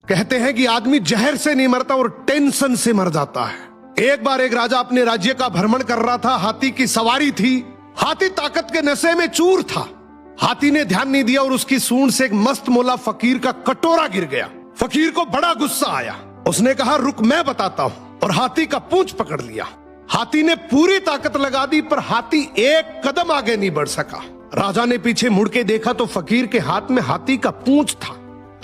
कहते हैं कि आदमी जहर से नहीं मरता और टेंशन से मर जाता है। एक बार एक राजा अपने राज्य का भ्रमण कर रहा था। हाथी की सवारी थी। हाथी ताकत के नशे में चूर था। हाथी ने ध्यान नहीं दिया और उसकी सूंड से एक मस्त मोला फकीर का कटोरा गिर गया। फकीर को बड़ा गुस्सा आया। उसने कहा, रुक मैं बताता हूं, और हाथी का पूंछ पकड़ लिया। हाथी ने पूरी ताकत लगा दी पर हाथी एक कदम आगे नहीं बढ़ सका। राजा ने पीछे मुड़ के देखा तो फकीर के हाथ में हाथी का पूंछ था।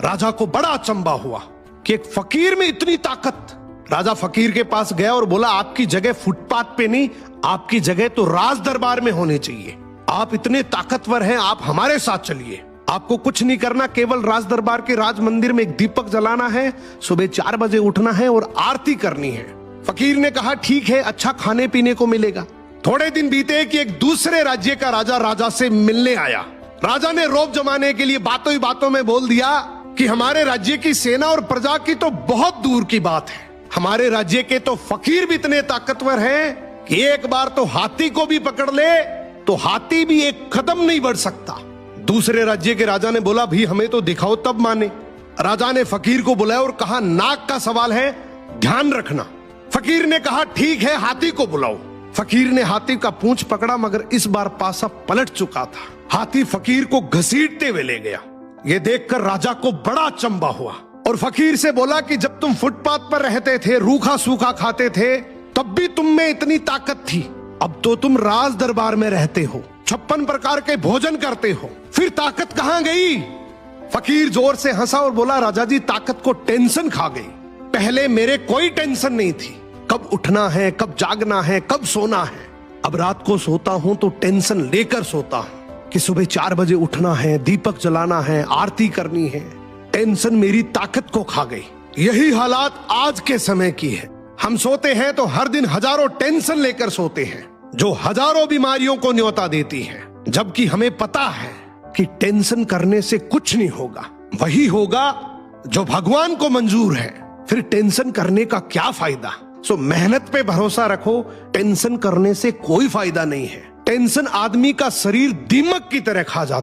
राजा को बड़ा अचंभा हुआ कि एक फकीर में इतनी ताकत। राजा फकीर के पास गया और बोला, आपकी जगह फुटपाथ पे नहीं, आपकी जगह तो राज दरबार में होनी चाहिए। आप इतने ताकतवर हैं, आप हमारे साथ चलिए। आपको कुछ नहीं करना, केवल राज दरबार के राज मंदिर में एक दीपक जलाना है, सुबह 4 बजे उठना है और आरती करनी है। फकीर ने कहा, ठीक है, अच्छा खाने पीने को मिलेगा। थोड़े दिन बीते कि एक दूसरे राज्य का राजा से मिलने आया। राजा ने रौब जमाने के लिए बातों ही बातों में बोल दिया कि हमारे राज्य की सेना और प्रजा की तो बहुत दूर की बात है, हमारे राज्य के तो फकीर भी इतने ताकतवर हैं कि एक बार तो हाथी को भी पकड़ ले तो हाथी भी एक कदम नहीं बढ़ सकता। दूसरे राज्य के राजा ने बोला, भी हमें तो दिखाओ तब माने। राजा ने फकीर को बुलाया और कहा, नाक का सवाल है, ध्यान रखना। फकीर ने कहा, ठीक है, हाथी को बुलाओ। फकीर ने हाथी का पूंछ पकड़ा मगर इस बार पासा पलट चुका था। हाथी फकीर को घसीटते हुए ले गया। ये देखकर राजा को बड़ा अचंभा हुआ और फकीर से बोला कि जब तुम फुटपाथ पर रहते थे, रूखा सूखा खाते थे, तब भी तुम में इतनी ताकत थी। अब तो तुम राज दरबार में रहते हो, 56 प्रकार के भोजन करते हो, फिर ताकत कहां गई? फकीर जोर से हंसा और बोला, राजा जी, ताकत को टेंशन खा गई। पहले मेरे कोई टेंशन नहीं थी, कब उठना है, कब जागना है, कब सोना है। अब रात को सोता हूं तो टेंशन लेकर सोता हूं कि सुबह 4 बजे उठना है, दीपक जलाना है, आरती करनी है। टेंशन मेरी ताकत को खा गई। यही हालात आज के समय की है। हम सोते हैं तो हर दिन हजारों टेंशन लेकर सोते हैं जो हजारों बीमारियों को न्योता देती है, जबकि हमें पता है कि टेंशन करने से कुछ नहीं होगा। वही होगा जो भगवान को मंजूर है। फिर टेंशन करने का क्या फायदा? सो मेहनत पे भरोसा रखो, टेंशन करने से कोई फायदा नहीं है। टेंशन आदमी का शरीर दीमक की तरह खा जाता है।